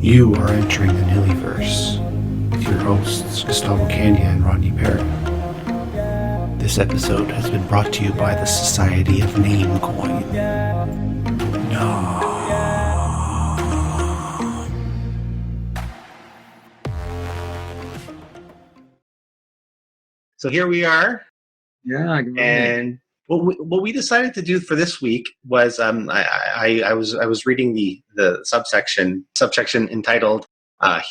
You are entering the Nihilverse with your hosts Gustavo Candia and Rodney Perry. This episode has been brought to you by the Society of Namecoin. No. So here we are. Yeah, good morning. And what we decided to do for this week was I was reading the subsection entitled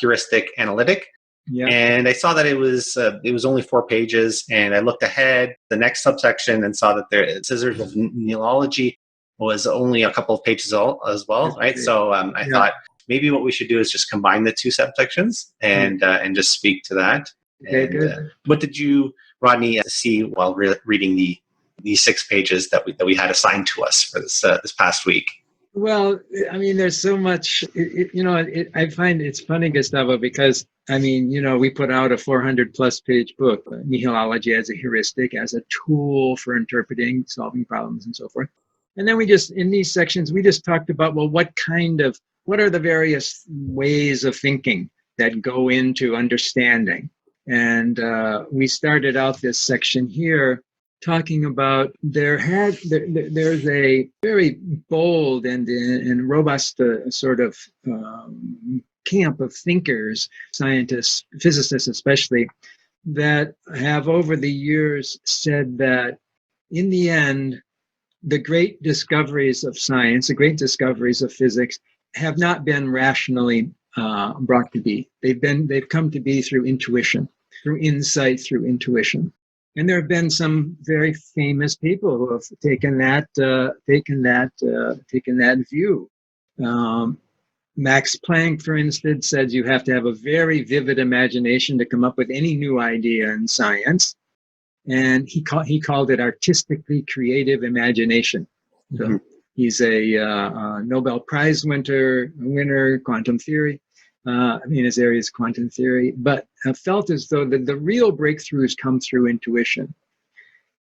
Heuristic, Analytic, Yeah, and I saw that it was only 4 pages, and I looked ahead the next subsection and saw that there Scissors of Nihilology was only a couple of pages as well, that's right? great. So I thought maybe what we should do is just combine the two subsections and just speak to that. Okay, And good. what did you, Rodney, see while reading these 6 pages that we had assigned to us for this past week? Well, I mean, there's so much, I find it's funny, Gustavo, because, I mean, we put out a 400 plus page book, Nihilology as a heuristic, as a tool for interpreting, solving problems and so forth. And then in these sections, we just talked about, well, what are the various ways of thinking that go into understanding? And we started out this section here talking about there's a very bold and robust sort of camp of thinkers, scientists, physicists especially, that have over the years said that in the end, the great discoveries of science, the great discoveries of physics have not been rationally brought to be. They've come to be through intuition, through insight, through intuition. And there have been some very famous people who have taken that view. Max Planck, for instance, said you have to have a very vivid imagination to come up with any new idea in science, and he called it artistically creative imagination. So he's a Nobel Prize winner, quantum theory. His area is quantum theory, but felt as though the real breakthroughs come through intuition.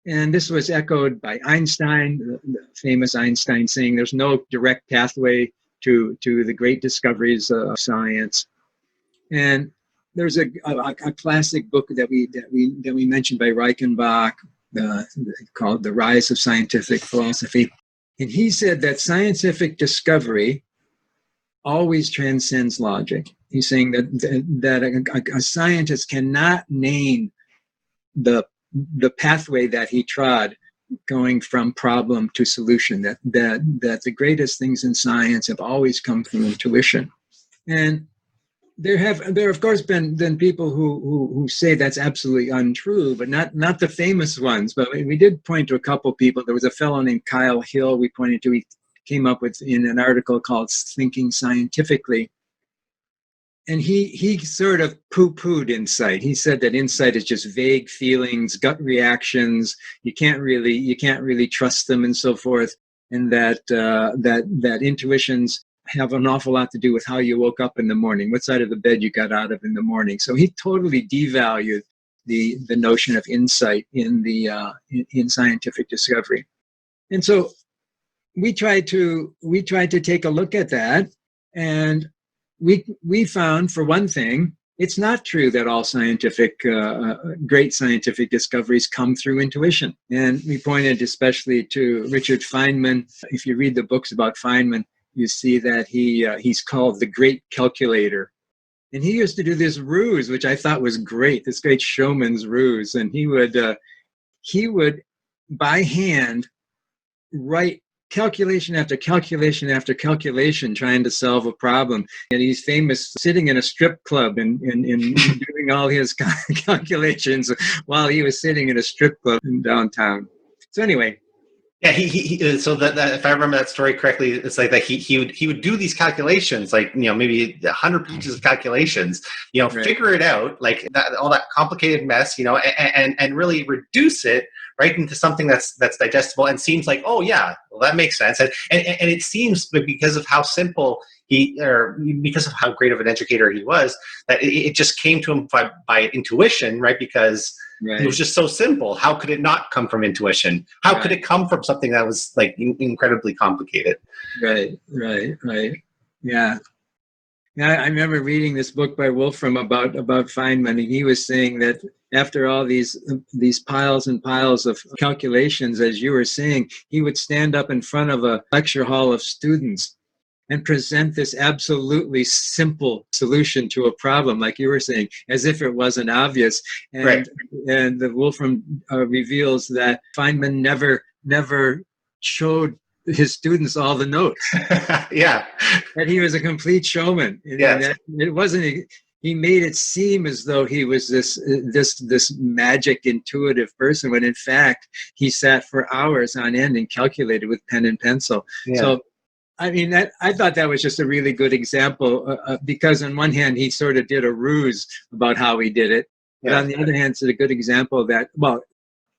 And this was echoed by Einstein, the famous Einstein saying there's no direct pathway to the great discoveries of science. And there's a classic book that we mentioned by Reichenbach called The Rise of Scientific Philosophy. And he said that scientific discovery always transcends logic. He's saying that a scientist cannot name the pathway that he trod going from problem to solution, that the greatest things in science have always come from intuition. And there have of course been people who say that's absolutely untrue, but not the famous ones. But we did point to a couple people. There was a fellow named Kyle Hill we pointed to. He came up with in an article called Thinking Scientifically. And he sort of poo-pooed insight. He said that insight is just vague feelings, gut reactions. You can't really trust them and so forth. And that intuitions have an awful lot to do with how you woke up in the morning, what side of the bed you got out of in the morning. So he totally devalued the notion of insight in scientific discovery. And so we tried to take a look at that, and we found, for one thing, it's not true that all great scientific discoveries come through intuition. And we pointed especially to Richard Feynman. If you read the books about Feynman, you see that he's called the great calculator. And he used to do this ruse, which I thought was great, this great showman's ruse. And he would by hand write calculation after calculation after calculation trying to solve a problem. And he's famous sitting in a strip club and doing all his calculations while he was sitting in a strip club in downtown. So anyway. Yeah, he so that if I remember that story correctly, it's like that he would do these calculations, like maybe 100 pages of calculations, right. Figure it out, like that, all that complicated mess, and really reduce it right into something that's digestible and seems like, oh yeah, well that makes sense, and it seems because of how simple because of how great of an educator he was, that it just came to him by intuition, right? Because right. It was just so simple. How could it not come from intuition? How could it come from something that was like incredibly complicated? Right. Yeah. I remember reading this book by Wolfram about Feynman, and he was saying that after all these piles and piles of calculations, as you were saying, he would stand up in front of a lecture hall of students and present this absolutely simple solution to a problem, like you were saying, as if it wasn't obvious. And Right. and the Wolfram reveals that Feynman never showed his students all the notes. Yeah. That he was a complete showman. Yes. And it wasn't. He made it seem as though he was this magic, intuitive person, when in fact he sat for hours on end and calculated with pen and pencil. Yeah. So, I mean, I thought that was just a really good example because on one hand he sort of did a ruse about how he did it, but on the other hand, it's a good example that, well,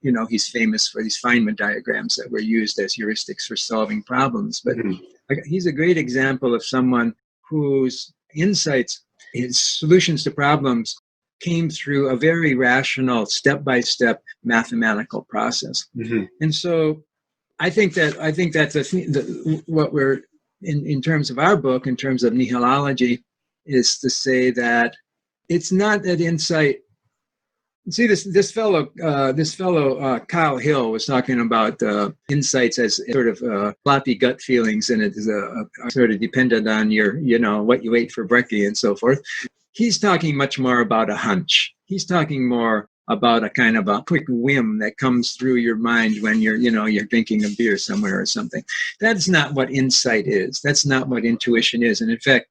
you know, he's famous for these Feynman diagrams that were used as heuristics for solving problems. But he's a great example of someone whose insights, his solutions to problems, came through a very rational, step-by-step mathematical process. And so I think that what we're in terms of our book, in terms of Nihilology, is to say that it's not that insight. See, this fellow Kyle Hill was talking about insights as sort of floppy gut feelings, and it is sort of dependent on your, you know, what you ate for brekkie and so forth. He's talking much more about a hunch. He's talking more about a kind of a quick whim that comes through your mind when you're drinking a beer somewhere or something. That's not what insight is. That's not what intuition is. And in fact,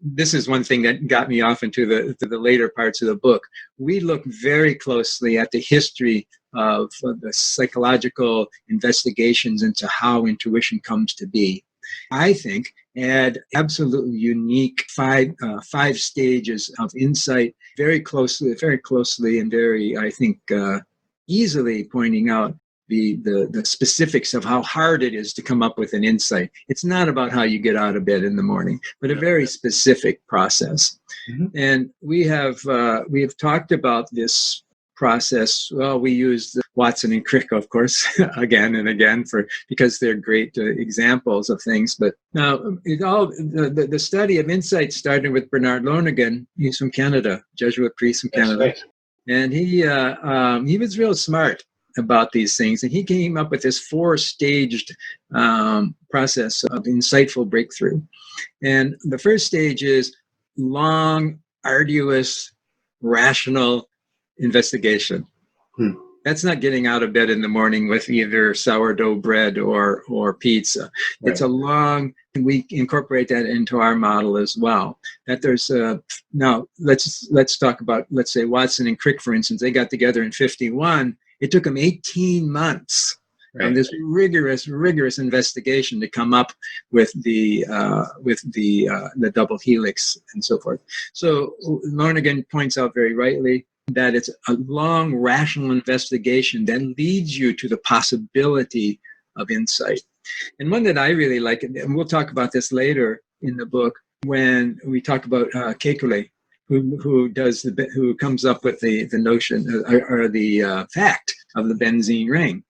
this is one thing that got me off into the later parts of the book. We look very closely at the history of the psychological investigations into how intuition comes to be. I think add absolutely unique five stages of insight, very closely, and very, I think, easily pointing out the specifics of how hard it is to come up with an insight. It's not about how you get out of bed in the morning, but a very specific process. And we have talked about this process. Well, we use Watson and Crick, of course, again and again because they're great examples of things. But now the study of insight started with Bernard Lonergan. He's from Canada, Jesuit priest from Canada. Right. And he was real smart about these things, and he came up with this 4-staged process of insightful breakthrough. And the first stage is long, arduous, rational investigation. That's not getting out of bed in the morning with either sourdough bread or pizza. Right. It's a long, we incorporate that into our model as well. That there's now let's talk about, let's say Watson and Crick, for instance. They got together in 1951. It took them 18 months of this rigorous investigation to come up with the double helix and so forth. So Lonergan points out very rightly that it's a long, rational investigation that leads you to the possibility of insight. And one that I really like, and we'll talk about this later in the book when we talk about Kekulé, who comes up with the notion or the fact of the benzene ring.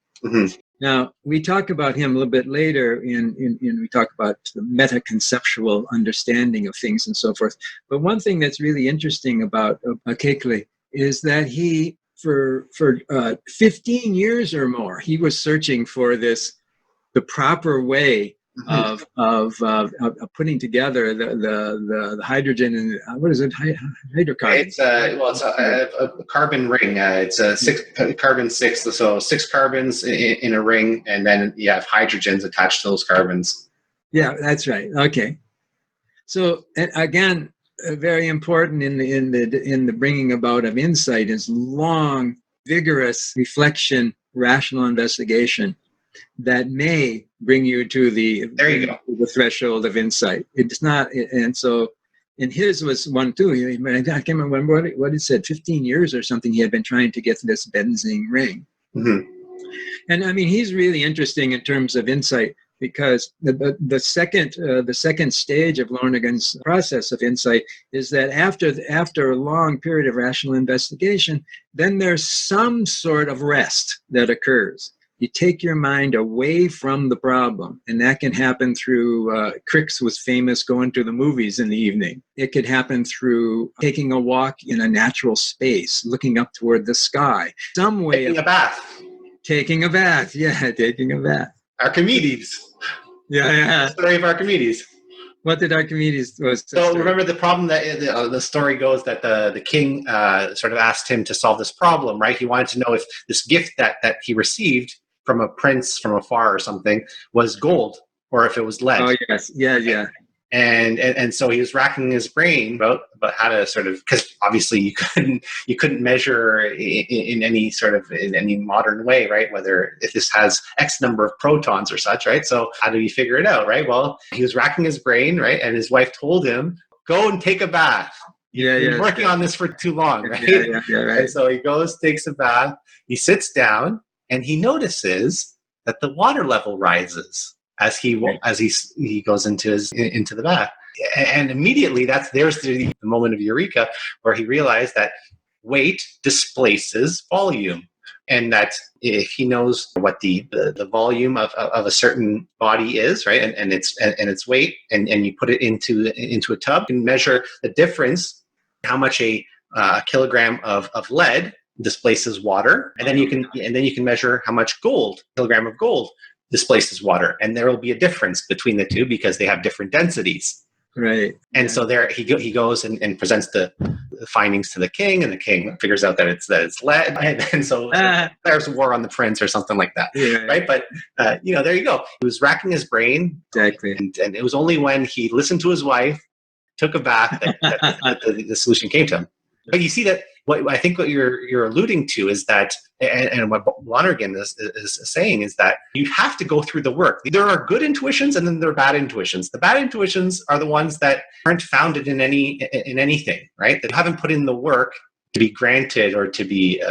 Now, we talk about him a little bit later we talk about the meta-conceptual understanding of things and so forth. But one thing that's really interesting about Kekulé is that he, for 15 years or more, he was searching for the proper way of putting together the hydrogen and what is it, hydrocarbon? It's a carbon ring. It's a carbon 6, so 6 carbons in a ring, and then you have hydrogens attached to those carbons. Yeah, that's right. Okay, so and again, very important in the bringing about of insight is long, vigorous reflection, rational investigation that may bring you to the threshold of insight. It's not, and so, and his was one too. I can't remember what it said. 15 years or something. He had been trying to get to this benzene ring, and I mean, he's really interesting in terms of insight because the second stage of Lonergan's process of insight is that after a long period of rational investigation, then there's some sort of rest that occurs. you take your mind away from the problem. And that can happen through, Crick was famous going to the movies in the evening. It could happen through taking a walk in a natural space, looking up toward the sky. Some way Taking a bath. Taking a bath. Yeah, taking a bath. Archimedes. Yeah. The story of Archimedes. What did Archimedes was? So remember the problem that the story goes that the king sort of asked him to solve this problem, right? He wanted to know if this gift that he received from a prince from afar or something was gold or if it was lead. Oh yes, yeah. And so he was racking his brain about how to sort of, because obviously you couldn't measure in any modern way, right? Whether if this has X number of protons or such, right? So how do you figure it out, right? Well, he was racking his brain, right? And his wife told him, "Go and take a bath. You've been working on this for too long, right?" Yeah, right. And so he goes, takes a bath, he sits down, and he notices that the water level rises as he goes into the bath, and immediately there's the moment of eureka where he realized that weight displaces volume, and that if he knows what the volume of a certain body is, right, and its weight, and you put it into a tub, you can measure the difference, how much a kilogram of lead displaces water, and then you can measure how much kilogram of gold displaces water, and there will be a difference between the two because they have different densities. Right. And so there he goes and presents the findings to the king, and the king figures out that it's lead, and so there's war on the prince or something like that, right? But there you go. He was racking his brain, exactly, and it was only when he listened to his wife, took a bath, that the solution came to him. But you see that what I think what you're alluding to is that, and what Lonergan is saying is that you have to go through the work. There are good intuitions and then there are bad intuitions. The bad intuitions are the ones that aren't founded in anything, right? That haven't put in the work to be granted or to be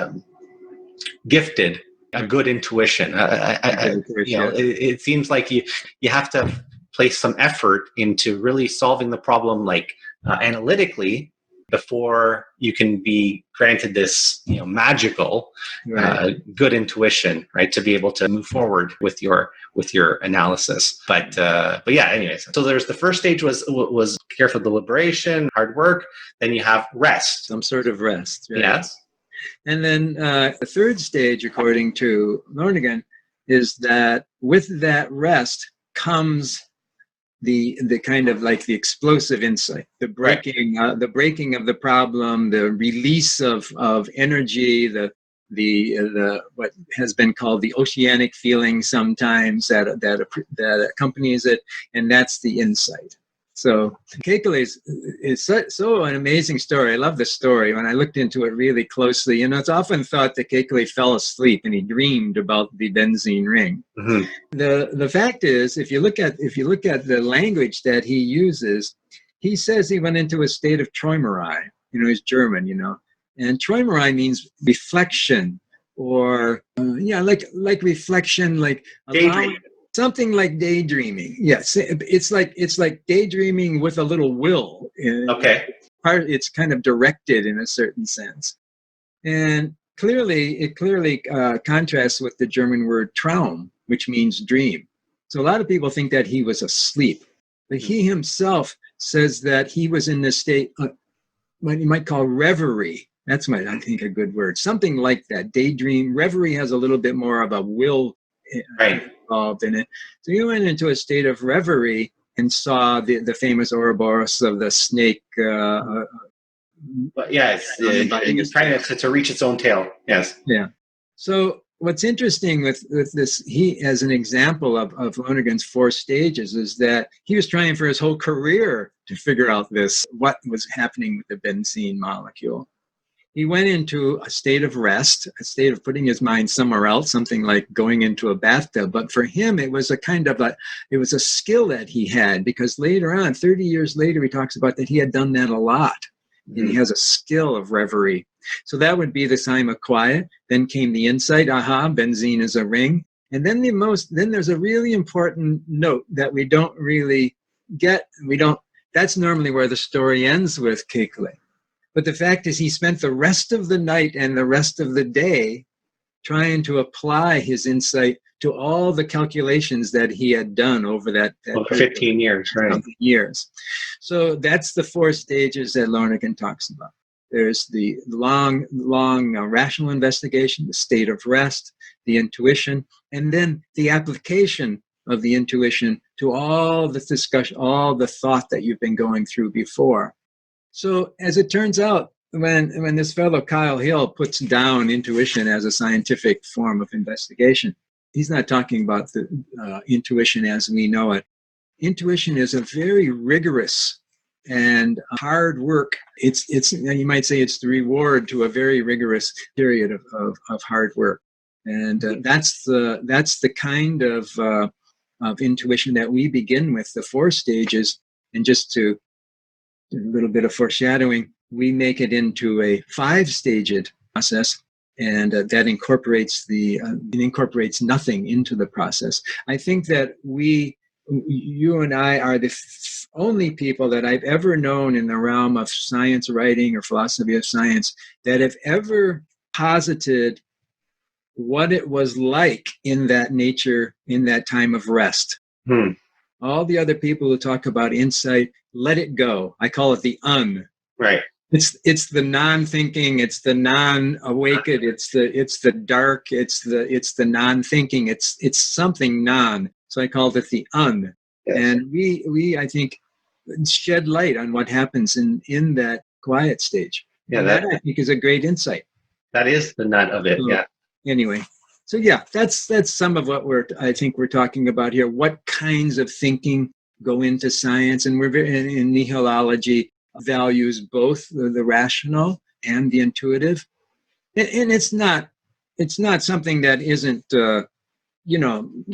gifted a good intuition. It seems like you have to place some effort into really solving the problem, like analytically, before you can be granted this, magical, good intuition, right, to be able to move forward with your analysis. But yeah, anyways. So there's the first stage was careful deliberation, hard work. Then you have rest, some sort of rest. Right? Yes. And then the third stage, according to Lonergan, is that with that rest comes the kind of like the explosive insight, the breaking of the problem, the release of energy, the what has been called the oceanic feeling sometimes that accompanies it, and that's the insight. So Kekulé is so an amazing story. I love the story. When I looked into it really closely, it's often thought that Kekulé fell asleep and he dreamed about the benzene ring. Mm-hmm. The fact is, if you look at the language that he uses, he says he went into a state of Träumerei. He's German, and Träumerei means reflection, or like reflection, like daydreaming. Something like daydreaming. Yes, it's like daydreaming with a little will. Okay. It's kind of directed in a certain sense, and it clearly contrasts with the German word Traum, which means dream. So a lot of people think that he was asleep, but he himself says that he was in this state, what you might call reverie. That's I think a good word. Something like that. Daydream. Reverie has a little bit more of a will involved in it. So you went into a state of reverie and saw the famous Ouroboros of the snake. It's trying to reach its own tail. Yes. Yeah. So what's interesting with this, he as an example of Lonergan's 4 stages, is that he was trying for his whole career to figure out what was happening with the benzene molecule. He went into a state of rest, a state of putting his mind somewhere else, something like going into a bathtub. But for him, it was a skill that he had, because later on, 30 years later, he talks about that he had done that a lot. Mm-hmm. And he has a skill of reverie. So that would be the time of quiet. Then came the insight, benzene is a ring. And then then there's a really important note that we don't really get. That's normally where the story ends with Kekulé. But the fact is, he spent the rest of the night and the rest of the day trying to apply his insight to all the calculations that he had done over that 15 years, right? Years. So that's the 4 stages that Lonergan talks about. There's the long rational investigation, the state of rest, the intuition, and then the application of the intuition to all the discussion, all the thought that you've been going through before. So as it turns out, when this fellow Kyle Hill puts down intuition as a scientific form of investigation, he's not talking about the intuition as we know it. Intuition is a very rigorous and hard work. It's you might say it's the reward to a very rigorous period of hard work, and that's the kind of intuition that we begin with, the 4 stages. And just to a little bit of foreshadowing, we make it into a 5-staged process, and that incorporates nothing into the process. I think that you and I are the only people that I've ever known in the realm of science writing or philosophy of science that have ever posited what it was like in that nature, in that time of rest. All the other people who talk about insight, let it go. I call it the Right. It's the non-thinking, it's the non-awakened, it's the dark, it's the non-thinking, it's something non. So I called it the Yes. And we I think shed light on what happens in that quiet stage. Yeah, that I think is a great insight. That is the nut of it. So, yeah. Anyway, so yeah, that's some of what I think we're talking about here. What kinds of thinking go into science, and we're in Nihilology values both the rational and the intuitive, and it's not something that isn't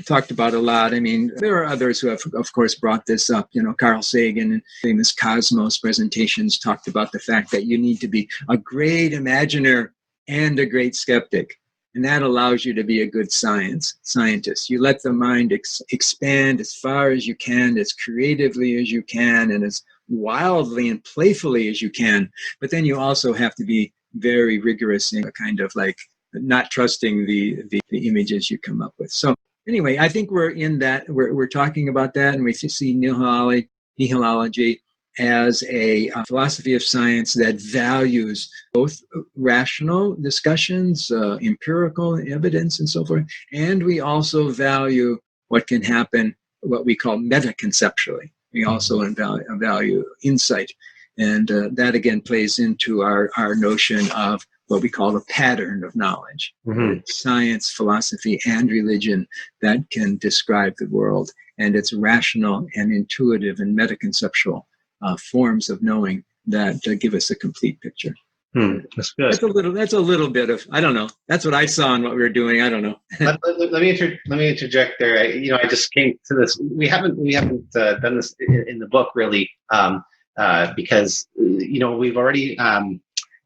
talked about a lot. I mean, there are others who have, of course, brought this up. Carl Sagan in famous Cosmos presentations talked about the fact that you need to be a great imaginer and a great skeptic. And that allows you to be a good scientist. You let the mind expand as far as you can, as creatively as you can, and as wildly and playfully as you can. But then you also have to be very rigorous in a kind of like not trusting the images you come up with. So anyway, I think we're in that. We're talking about that, and we see Nihilology as a philosophy of science that values both rational discussions, empirical evidence, and so forth, and we also value what can happen, what we call metaconceptually. We also value insight, and that again plays into our notion of what we call a pattern of knowledge. Science, philosophy, and religion that can describe the world, and it's rational and intuitive and metaconceptual forms of knowing that give us a complete picture. That's good. That's a little bit of, I don't know. That's what I saw in what we were doing. I don't know. let me interject there. I just came to this. We haven't done this in the book really, because we've already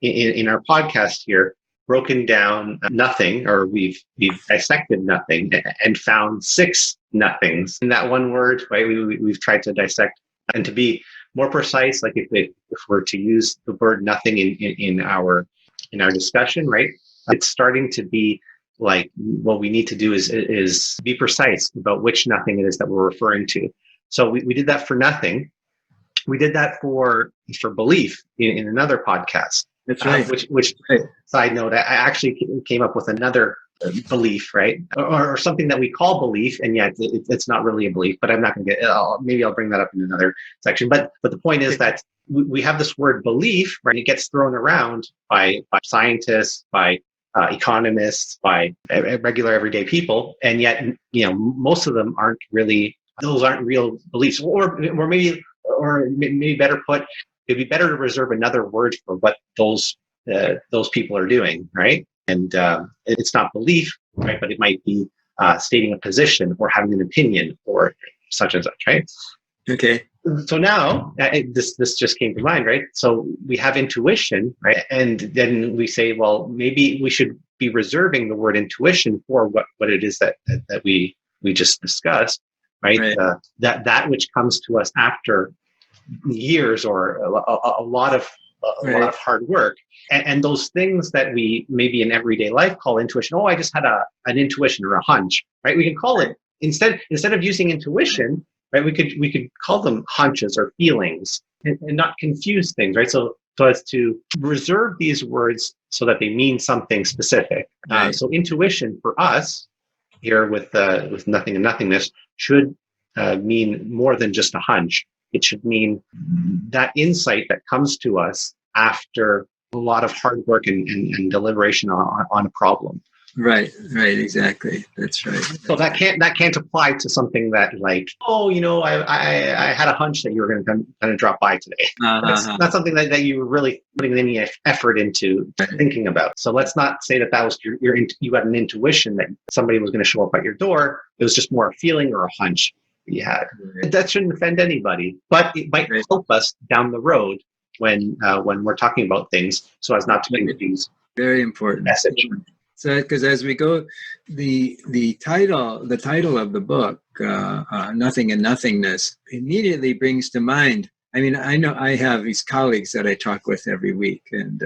in our podcast here broken down nothing, or we've dissected nothing and found 6 nothings in that one word. Right? We've tried to dissect, and to be more precise, like if we're to use the word nothing in our discussion, right? It's starting to be like what we need to do is be precise about which nothing it is that we're referring to. So we did that for nothing. We did that for belief in another podcast. That's right. Which side note, I actually came up with another belief, right? Or something that we call belief, and yet it's not really a belief. But I'm not going to maybe I'll bring that up in another section. But the point is that we have this word belief, right? It gets thrown around by scientists, by economists, by regular everyday people, and yet most of them aren't really. Those aren't real beliefs, or maybe better put, it'd be better to reserve another word for what those people are doing, right? And it's not belief, right? But it might be stating a position or having an opinion or such and such, right? Okay. So now this just came to mind, right? So we have intuition, right? And then we say, well, maybe we should be reserving the word intuition for what it is that we just discussed, right? That which comes to us after years or a lot of a lot of hard work. And those things that we maybe in everyday life call intuition. Oh, I just had an intuition or a hunch, right? We can call it instead of using intuition, right? We could call them hunches or feelings and not confuse things, right? So as to reserve these words so that they mean something specific. Right. So intuition for us here with nothing and nothingness should mean more than just a hunch. It should mean that insight that comes to us after a lot of hard work and deliberation on a problem. Right, exactly. That's right. So that can't apply to something that like, oh, I had a hunch that you were going to drop by today. That's not something that you were really putting any effort into thinking about. So let's not say that was you had an intuition that somebody was going to show up at your door. It was just more a feeling or a hunch that you had. That shouldn't offend anybody, but it might help us down the road when we're talking about things, so as not to confuse. Very important Message. So, because as we go, the title of the book, "Nothing and Nothingness," immediately brings to mind. I mean, I know I have these colleagues that I talk with every week, and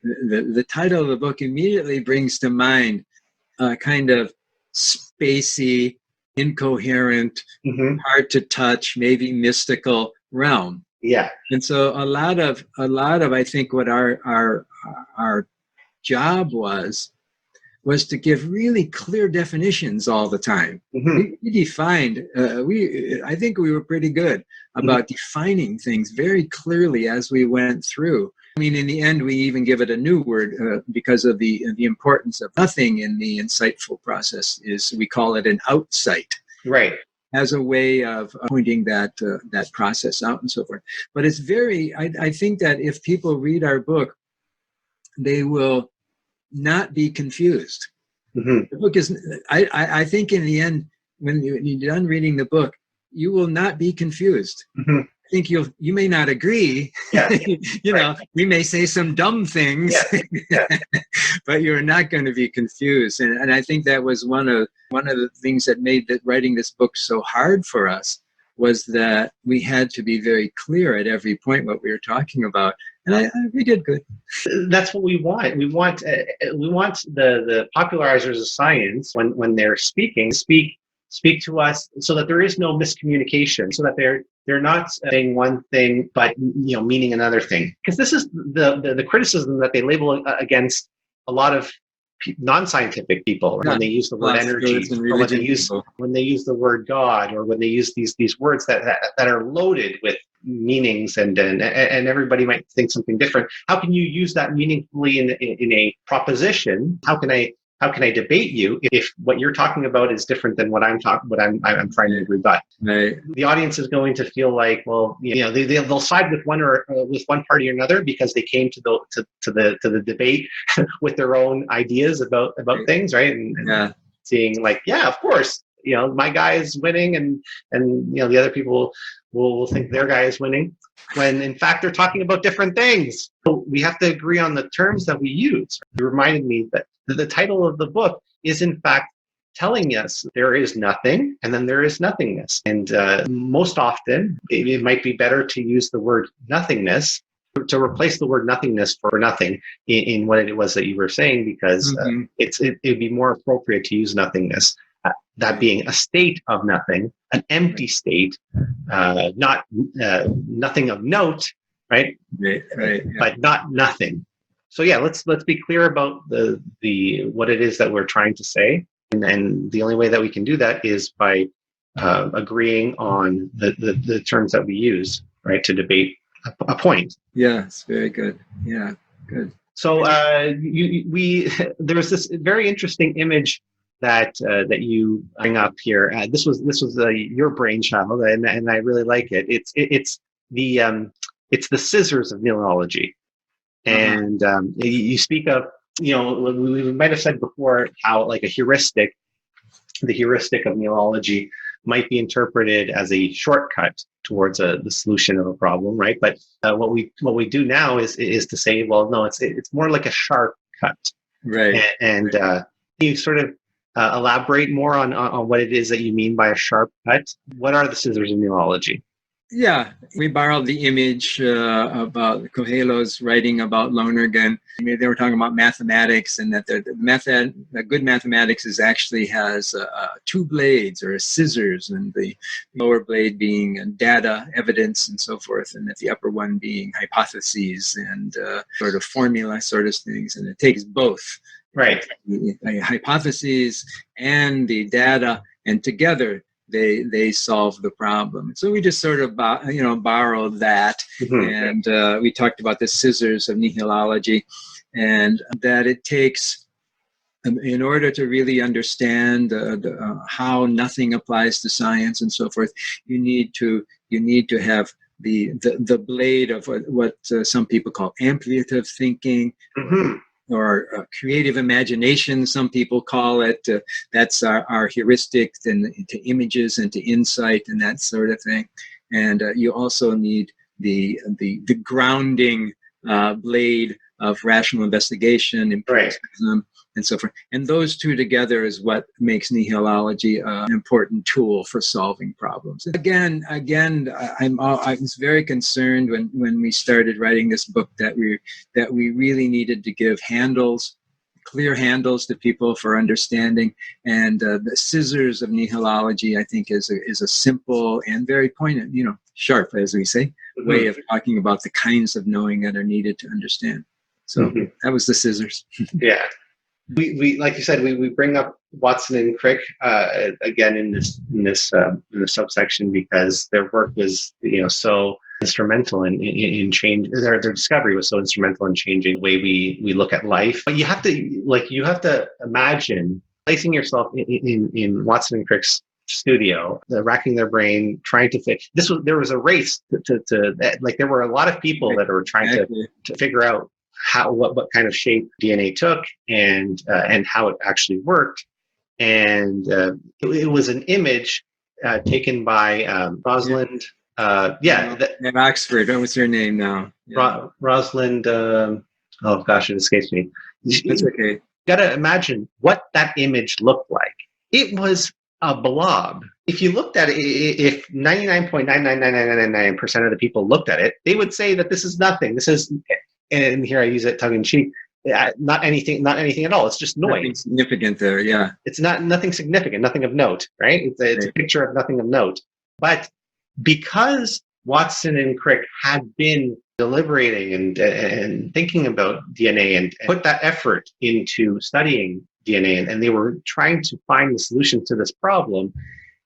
the title of the book immediately brings to mind a kind of spacey, incoherent, hard to touch, maybe mystical realm. Yeah. And so a lot of I think what our job was to give really clear definitions all the time. We defined, I think we were pretty good about defining things very clearly as we went through. I mean, in the end, we even give it a new word because of the importance of nothing in the insightful process is we call it an outsight. Right. As a way of pointing that process out and so forth. But it's I think that if people read our book, they will not be confused. The book is, I think in the end, when you're done reading the book, you will not be confused. I think you may not agree. Yeah. We may say some dumb things, but you're not going to be confused. And I think that was one of the things that made writing this book so hard for us, was that we had to be very clear at every point what we were talking about. And we did good. That's what we want. We want the popularizers of science when they're speak to us so that there is no miscommunication, so that they're not saying one thing but meaning another thing. Because this is the criticism that they label against a lot of non-scientific people when they use the word energy, or when they use the word God, or when they use these words that are loaded with meanings, and everybody might think something different. How can you use that meaningfully in a proposition? How can I debate you if what you're talking about is different than what I'm trying to rebut? Right. The audience is going to feel like, well, they'll side with one party or another because they came to the debate with their own ideas about things, right? And seeing like, yeah, of course, my guy is winning, and the other people will think their guy is winning, when in fact they're talking about different things. So we have to agree on the terms that we use. It reminded me that the title of the book is in fact telling us there is nothing and then there is nothingness. And most often it might be better to use the word nothingness, to replace the word nothingness for nothing in what it was that you were saying, because it'd be more appropriate to use nothingness. That being a state of nothing, an empty state, not nothing of note, right? Right. But not nothing. So yeah, let's be clear about the what it is that we're trying to say, and the only way that we can do that is by agreeing on the terms that we use, right, to debate a point. Yes, very good. Yeah, good. So there's this very interesting image that you bring up here. This was your brainchild, and I really like it. It's the scissors of Nihilology, and you speak of, we might have said before how like the heuristic of Nihilology might be interpreted as a shortcut towards the solution of a problem, right? But what we do now is to say, well, no, it's more like a sharp cut, right? And you sort of elaborate more on what it is that you mean by a sharp cut. What are the scissors of Nihilology? Yeah, we borrowed the image about Coelho's writing about Lonergan. I mean, they were talking about mathematics, and that the good mathematics actually has two blades or scissors, and the lower blade being data, evidence, and so forth, and that the upper one being hypotheses and sort of formula sort of things. And it takes both, Right, the hypotheses and the data, and together they solve the problem. So we just sort of borrowed that, and we talked about the scissors of nihilology, and that it takes, in order to really understand how nothing applies to science and so forth, you need to have the blade of what some people call ampliative thinking. Or creative imagination, some people call it. That's our heuristic, and to images and to insight and that sort of thing. And you also need the grounding blade of rational investigation, empiricism, and so forth. And those two together is what makes nihilology an important tool for solving problems. Again, I was very concerned when we started writing this book that we really needed to give clear handles to people for understanding. And the scissors of nihilology, I think, is a simple and very poignant, sharp, as we say, way of talking about the kinds of knowing that are needed to understand. So that was the scissors. Yeah. We like you said, we bring up Watson and Crick again in this subsection because their work was so instrumental in change. Their discovery was so instrumental in changing the way we look at life. But you have to imagine placing yourself in Watson and Crick's studio, racking their brain, trying to fix this. There was a race to there were a lot of people that were trying to figure out what kind of shape DNA took and how it actually worked. And it was an image taken by Rosalind. At Oxford. What was her name now? Yeah. Rosalind. Oh gosh, it escapes me. That's okay. You gotta imagine what that image looked like. It was a blob. If you looked at it, if 99.99999% of the people looked at it, they would say that this is nothing. This is, and here I use it tongue in cheek, not anything at all. It's just noise. Nothing significant there, yeah. It's nothing significant, nothing of note, right? It's a picture of nothing of note. But because Watson and Crick had been deliberating and thinking about DNA and put that effort into studying DNA, and they were trying to find the solution to this problem,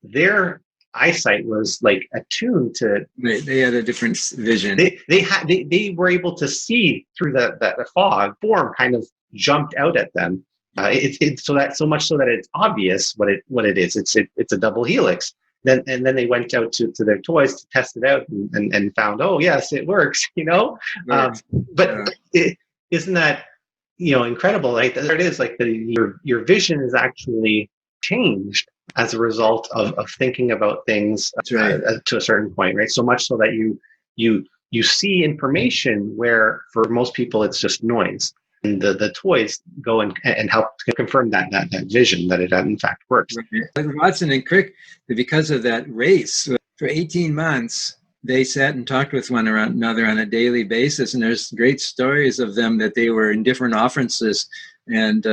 their eyesight was like attuned to. They had a different vision. They were able to see through the fog. Form kind of jumped out at them. It's so much so that it's obvious what it is. It's a double helix. Then they went out to their toys to test it out and found, oh yes, it works. Isn't that incredible? Like there it is. Like your vision is actually changed as a result of thinking about things to a certain point, right? So much so that you see information where for most people it's just noise, and the toys go and help to confirm that vision that it in fact works. Right. Watson and Crick, because of that race, for 18 months they sat and talked with one another on a daily basis, and there's great stories of them that they were in different offices, and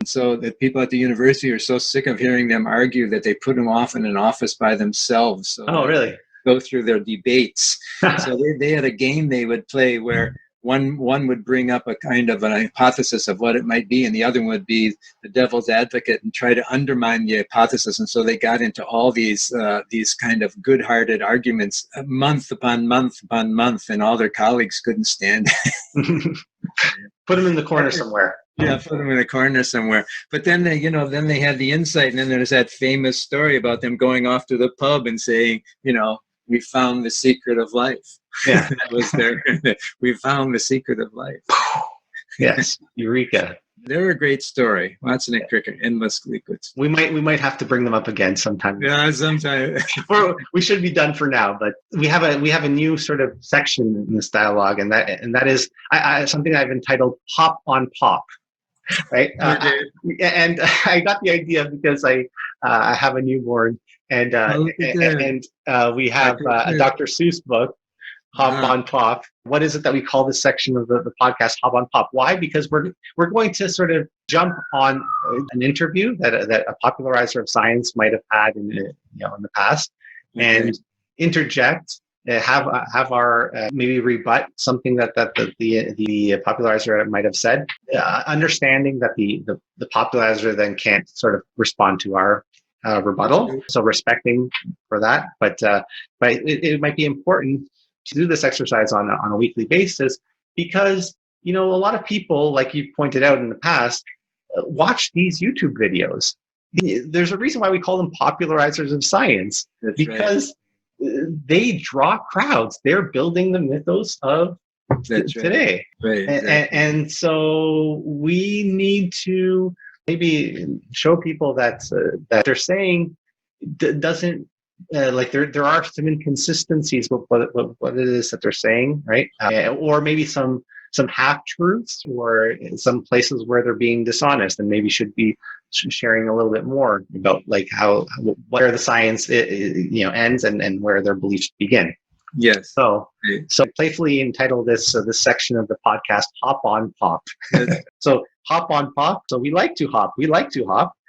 so the people at the university are so sick of hearing them argue that they put them off in an office by themselves. So really? Go through their debates. So they had a game they would play where one would bring up a kind of an hypothesis of what it might be, and the other one would be the devil's advocate and try to undermine the hypothesis. And so they got into all these kind of good-hearted arguments month upon month upon month, and all their colleagues couldn't stand it. Put them in the corner somewhere. Yeah, put them in a corner somewhere. But then they had the insight, and then there's that famous story about them going off to the pub and saying, we found the secret of life. Yeah, that was we found the secret of life. Yes, eureka. They're a great story. Watson and Crick, endlessly good. We might have to bring them up again sometime. Yeah, sometime. We should be done for now, but we have a new sort of section in this dialogue, and that is something I've entitled "Pop on Pop." Right, and I got the idea because I have a newborn, And Oh, look at that. we have a Dr. Seuss book, Hop on Pop. What is it that we call this section of the podcast Hop on Pop? Why? Because we're going to sort of jump on an interview that a popularizer of science might have had in the past, and interject, have our maybe rebut something that the popularizer might have said, understanding that the popularizer then can't sort of respond to our rebuttal, so respecting for that, but it might be important to do this exercise on a weekly basis, because a lot of people, like you pointed out in the past, watch these YouTube videos. There's a reason why we call them popularizers of science. That's because they draw crowds. They're building the mythos of today. Right, exactly. And so we need to maybe show people that they're saying doesn't, like there are some inconsistencies with what it is that they're saying, right? Or maybe some half-truths, or some places where they're being dishonest, and maybe should be sharing a little bit more about like where the science ends and where their beliefs begin. Yes. So playfully entitle this section of the podcast "Hop on Pop." Yes. So hop on pop. So we like to hop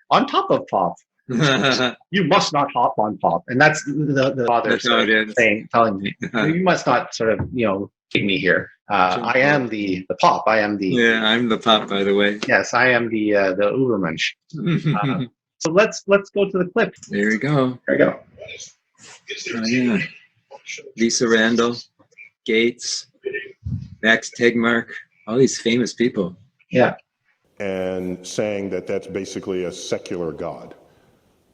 on top of pop. You must not hop on pop, and that's the father telling me, you must not sort of take me here. I am the pop. I am the I'm the pop, by the way. Yes, I am the Ubermensch. So let's go to the clip. There we go. There we go. Yeah. Lisa Randall, Gates, Max Tegmark, all these famous people. Yeah. And saying that that's basically a secular God.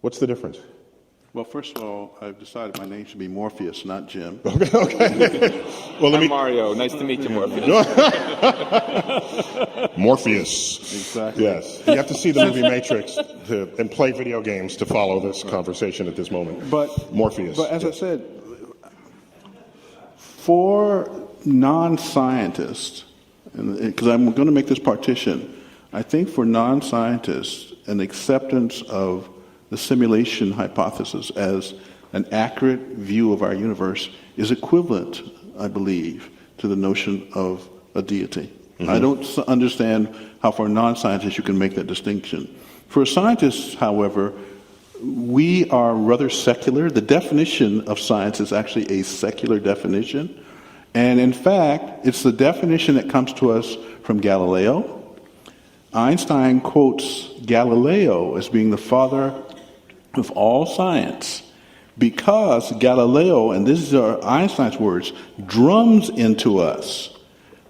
What's the difference? Well, first of all, I've decided my name should be Morpheus, not Jim. Okay. Well, I'm Mario. Nice to meet you, Morpheus. Morpheus. Exactly. Yes. You have to see the movie Matrix and play video games to follow this conversation at this moment. But Morpheus. But as I said, for non-scientists, because I'm going to make this partition, I think for non-scientists, an acceptance of the simulation hypothesis as an accurate view of our universe is equivalent, I believe, to the notion of a deity. Mm-hmm. I don't understand how for non-scientists you can make that distinction. For scientists, however, we are rather secular. The definition of science is actually a secular definition. And in fact, it's the definition that comes to us from Galileo. Einstein quotes Galileo as being the father of all science because Galileo, and these are Einstein's words, drums into us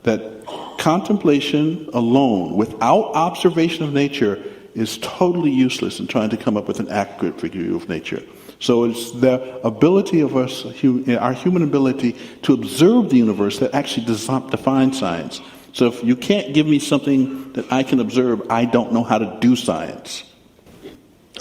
that contemplation alone, without observation of nature, is totally useless in trying to come up with an accurate view of nature. So it's the ability of us, our human ability to observe the universe that actually defines science. So if you can't give me something that I can observe, I don't know how to do science.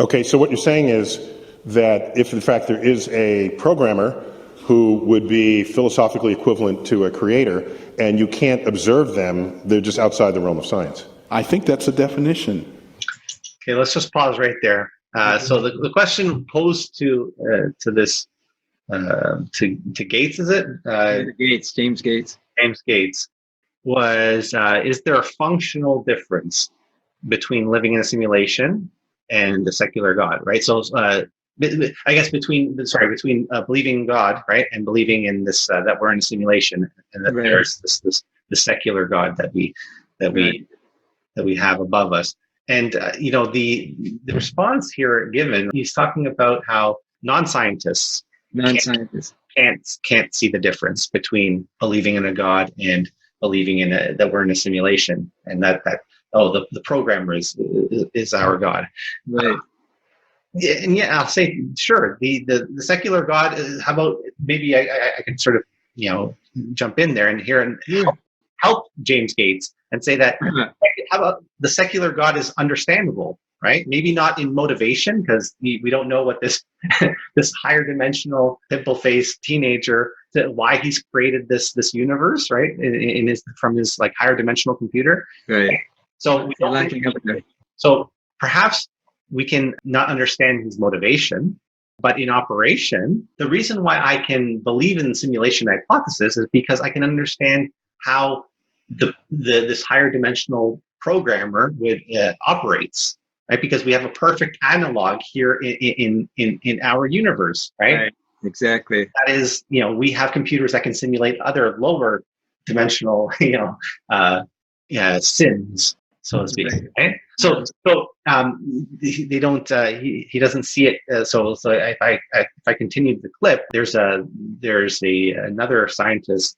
Okay, so what you're saying is that if in fact there is a programmer who would be philosophically equivalent to a creator and you can't observe them, they're just outside the realm of science. I think that's the definition. Okay, let's just pause right there. So the question posed to this to Gates, is it? James Gates. James Gates was: is there a functional difference between living in a simulation and the secular God? Right. So I guess between believing in God, right, and believing in this that we're in a simulation and that there's the secular God that we have above us. And the response here given, he's talking about how non-scientists can't see the difference between believing in a God and believing in that we're in a simulation, and that the programmer is our God. Right. I'll say sure. The secular God. How about maybe I could sort of jump in there and help James Gates and say that how about the secular God is understandable, right? Maybe not in motivation, because we don't know what this this higher dimensional pimple-faced teenager, why he's created this universe, right? From his like higher dimensional computer. Right. So we don't so perhaps we can not understand his motivation, But in operation, the reason why I can believe in the simulation hypothesis is because I can understand how this higher dimensional programmer operates, right? Because we have a perfect analog here in our universe, right? Exactly. That is, we have computers that can simulate other lower dimensional, sims, so to speak. Right? So they don't. He doesn't see it. So if I continue the clip, there's another scientist.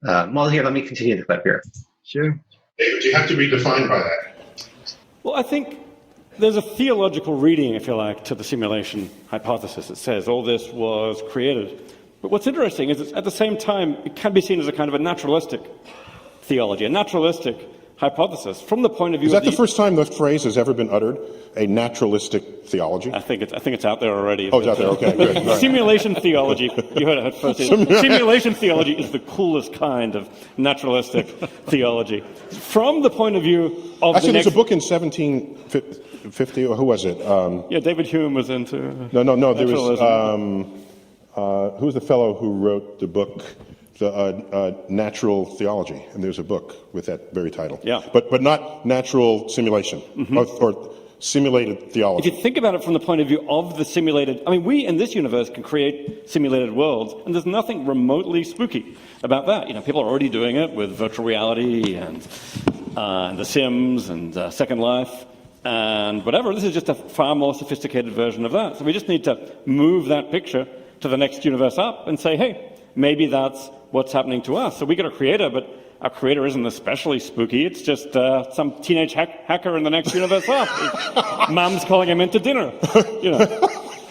Well, here, let me continue the clip here. Sure. David, you have to be defined by that. Well, I think there's a theological reading, if you like, to the simulation hypothesis. It says all this was created. But what's interesting is it's, at the same time, it can be seen as a kind of a naturalistic theology, a naturalistic hypothesis from the point of view. Is that the first time the phrase has ever been uttered? A naturalistic theology? I think it's out there already. Oh, it's out there. Okay, good. Right. Simulation theology. You heard it first. Simulation theology is the coolest kind of naturalistic theology. From the point of view of actually, there's a book in 1750. Or who was it? Yeah, David Hume was into. No. There was. Who was the fellow who wrote the book? The Natural Theology, and there's a book with that very title. Yeah. But not natural simulation, or simulated theology. If you think about it from the point of view of the simulated, I mean, we in this universe can create simulated worlds, and there's nothing remotely spooky about that. People are already doing it with virtual reality and The Sims and Second Life and whatever. This is just a far more sophisticated version of that. So we just need to move that picture to the next universe up and say, hey, maybe that's what's happening to us. So we got a creator, but our creator isn't especially spooky. It's just some teenage hacker in the next universe up. Mom's calling him into dinner.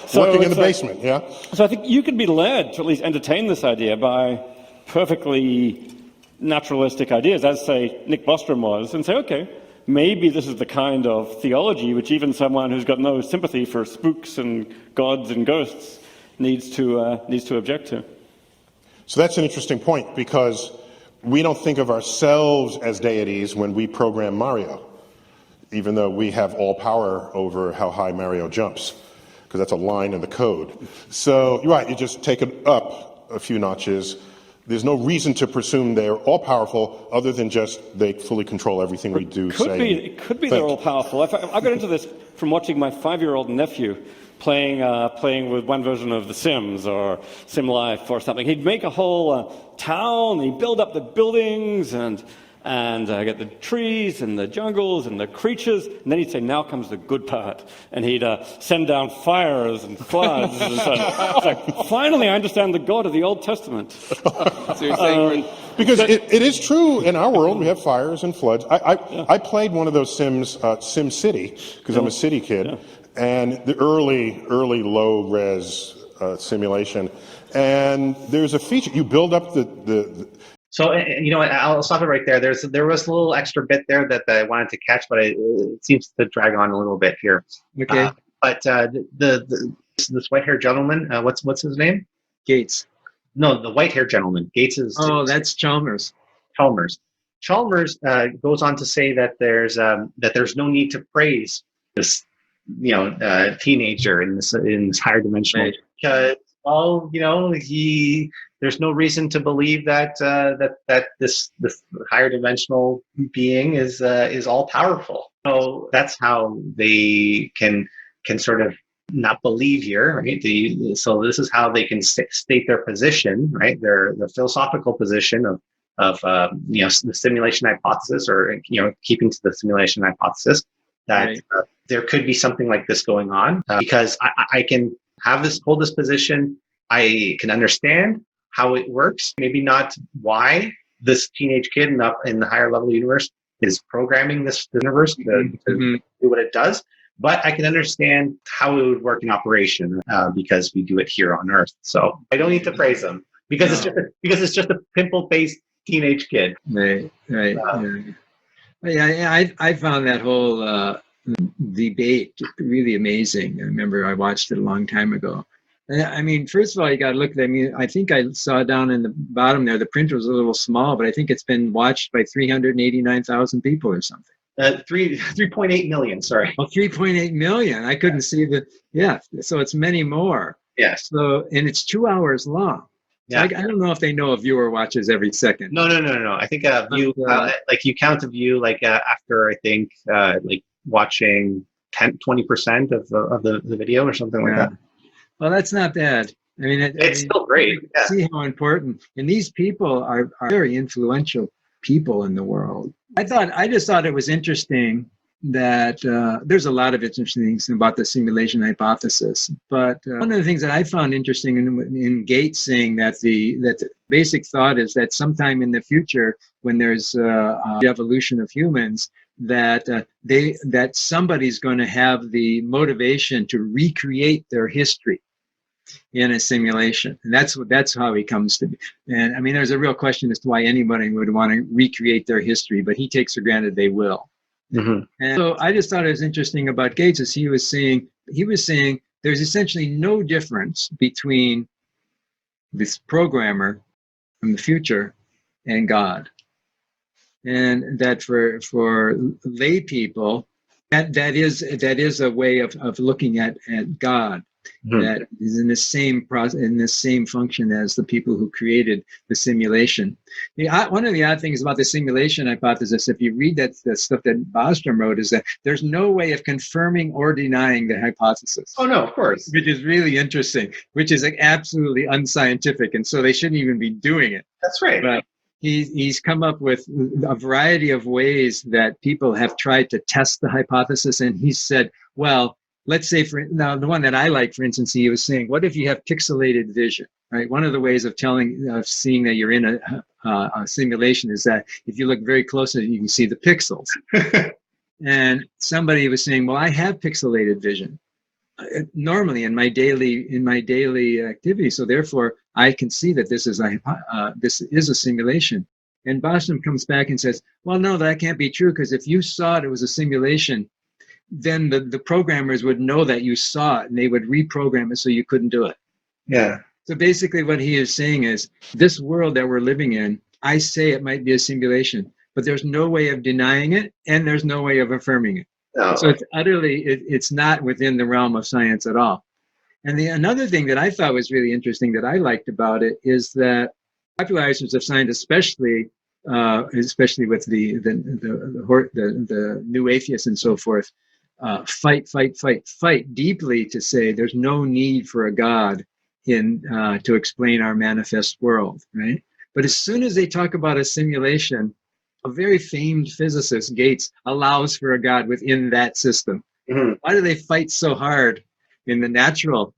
So working in the basement, yeah? So I think you could be led to at least entertain this idea by perfectly naturalistic ideas, as, say, Nick Bostrom was, and say, okay, maybe this is the kind of theology which even someone who's got no sympathy for spooks and gods and ghosts needs to object to. So that's an interesting point, because we don't think of ourselves as deities when we program Mario, even though we have all power over how high Mario jumps, because that's a line in the code. So, you're right, you just take it up a few notches. There's no reason to presume they're all-powerful other than just they fully control everything we do, It could be they're all-powerful. I got into this from watching my 5-year-old nephew playing with one version of The Sims or Sim Life or something. He'd make a whole town, he'd build up the buildings and get the trees and the jungles and the creatures, and then he'd say, now comes the good part. And he'd send down fires and floods. And so it's like, finally I understand the God of the Old Testament. So you're saying because it is true in our world, we have fires and floods. I played one of those Sims, Sim City, because I'm a city kid, and the early low-res simulation. And there's a feature, you build up So, I'll stop it right there. There was a little extra bit there that I wanted to catch, but it seems to drag on a little bit here. Okay. But this white-haired gentleman, what's his name? Gates. No, the white-haired gentleman. Gates is. Oh, that's Chalmers. Chalmers goes on to say that there's no need to praise this, teenager in this higher dimensional, right, because there's no reason to believe that this higher dimensional being is all powerful. So that's how they can sort of not believe here, right? So this is how they can state their position, right? Their philosophical position of the simulation hypothesis, or keeping to the simulation hypothesis, that right, there could be something like this going on, because I can hold this position. I can understand how it works, maybe not why this teenage kid in the higher level universe is programming this universe to do what it does, but I can understand how it would work in operation, because we do it here on Earth. So I don't need to praise them, because it's just a pimple-faced teenage kid. Right. I found that whole debate really amazing. I remember I watched it a long time ago. I mean, first of all, you got to look at it. I think I saw down in the bottom there, the print was a little small, but I think it's been watched by 389,000 people or something. 3.8 million, sorry. Oh, 3.8 million. I couldn't see yeah. So it's many more. Yes. So, and it's 2 hours long. So Yeah. I don't know if they know a viewer watches every second. No. I think a view, like you count a view like after I think like watching 20% of the video or something like that. Well, that's not bad. I mean, It's still great. Yeah. See how important. And these people are very influential people in the world. I just thought it was interesting that there's a lot of interesting things about the simulation hypothesis. But one of the things that I found interesting in Gates saying that the basic thought is that sometime in the future, when there's the evolution of humans, that somebody's going to have the motivation to recreate their history in a simulation, and that's how he comes to be. And I mean, there's a real question as to why anybody would want to recreate their history, but he takes for granted they will. Mm-hmm. And so I just thought it was interesting about Gates is he was saying there's essentially no difference between this programmer from the future and God, and that for lay people that is a way of looking at God. Mm-hmm. That is in the same process, in the same function as the people who created the simulation. One of the odd things about the simulation hypothesis, if you read the stuff that Bostrom wrote, is that there's no way of confirming or denying the hypothesis. Oh no, of course. Which is really interesting, which is like absolutely unscientific, and so they shouldn't even be doing it. That's right. But he's come up with a variety of ways that people have tried to test the hypothesis, and he said, well, let's say now the one that I like, for instance, he was saying, what if you have pixelated vision, right? One of the ways of seeing that you're in a simulation is that if you look very closely, you can see the pixels. And somebody was saying, well, I have pixelated vision normally in my daily activity, so therefore I can see that this is a simulation. And Bostrom comes back and says, well, no, that can't be true, because if you saw it was a simulation, then the programmers would know that you saw it, and they would reprogram it so you couldn't do it. Yeah. So basically what he is saying is, this world that we're living in, I say it might be a simulation, but there's no way of denying it, and there's no way of affirming it. No. So it's not within the realm of science at all. And another thing that I thought was really interesting that I liked about it is that popularizers of science, especially with the new atheists and so forth, fight deeply to say there's no need for a God to explain our manifest world, right? But as soon as they talk about a simulation, a very famed physicist, Gates, allows for a God within that system. Mm-hmm. Why do they fight so hard in the natural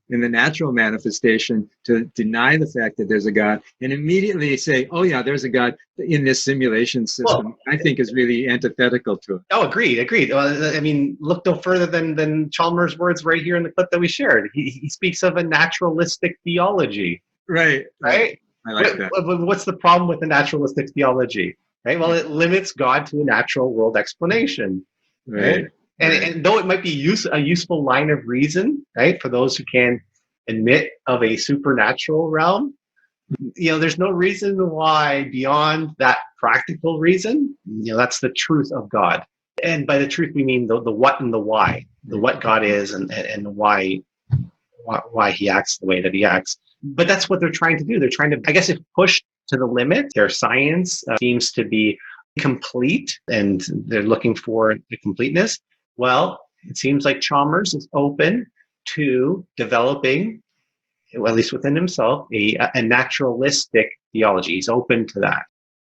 manifestation to deny the fact that there's a God, and immediately say, oh yeah, there's a God in this simulation system? Well, I think is really antithetical to it. Oh, agreed. Well, I mean, look no further than Chalmers' words right here in the clip that we shared. He speaks of a naturalistic theology. Right. I like that. What's the problem with the naturalistic theology? Right. Well, it limits God to a natural world explanation. Right. And though it might be a useful line of reason, right, for those who can admit of a supernatural realm, there's no reason why beyond that practical reason, that's the truth of God. And by the truth, we mean the what and the why, the what God is and why he acts the way that he acts. But that's what they're trying to do. They're trying to, I guess, if pushed to the limit, their science seems to be complete and they're looking for the completeness. Well, it seems like Chalmers is open to developing, well, at least within himself, a naturalistic theology. He's open to that.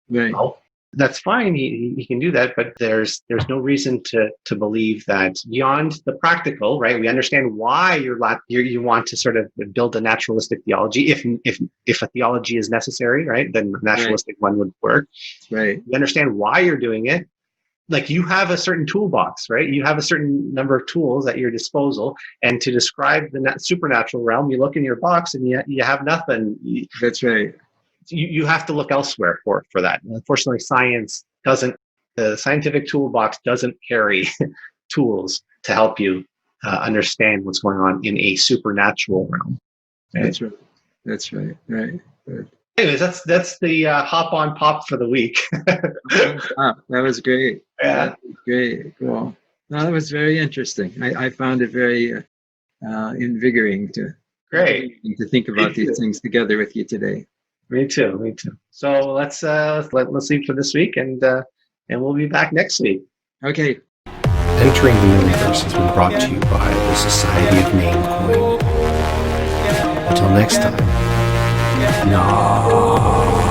Right. Well, that's fine. He can do that, but there's no reason to believe that beyond the practical, right? We understand why you want to sort of build a naturalistic theology. If a theology is necessary, right, then the naturalistic one would work. Right. You understand why you're doing it. Like you have a certain toolbox, right? You have a certain number of tools at your disposal, and to describe the supernatural realm, you look in your box and you have nothing. That's right. You have to look elsewhere for that. Unfortunately, the scientific toolbox doesn't carry tools to help you understand what's going on in a supernatural realm. Right? That's right. Right. Anyways, that's the hop on pop for the week. That was great. Yeah. That was great. Cool. No, that was very interesting. I found it very invigorating to Great. To think about these things together with you today. Me too. Me too. So let's leave for this week, and we'll be back next week. Okay. Entering the Universe has been brought to you by the Society of Namecoin. Until next time. No.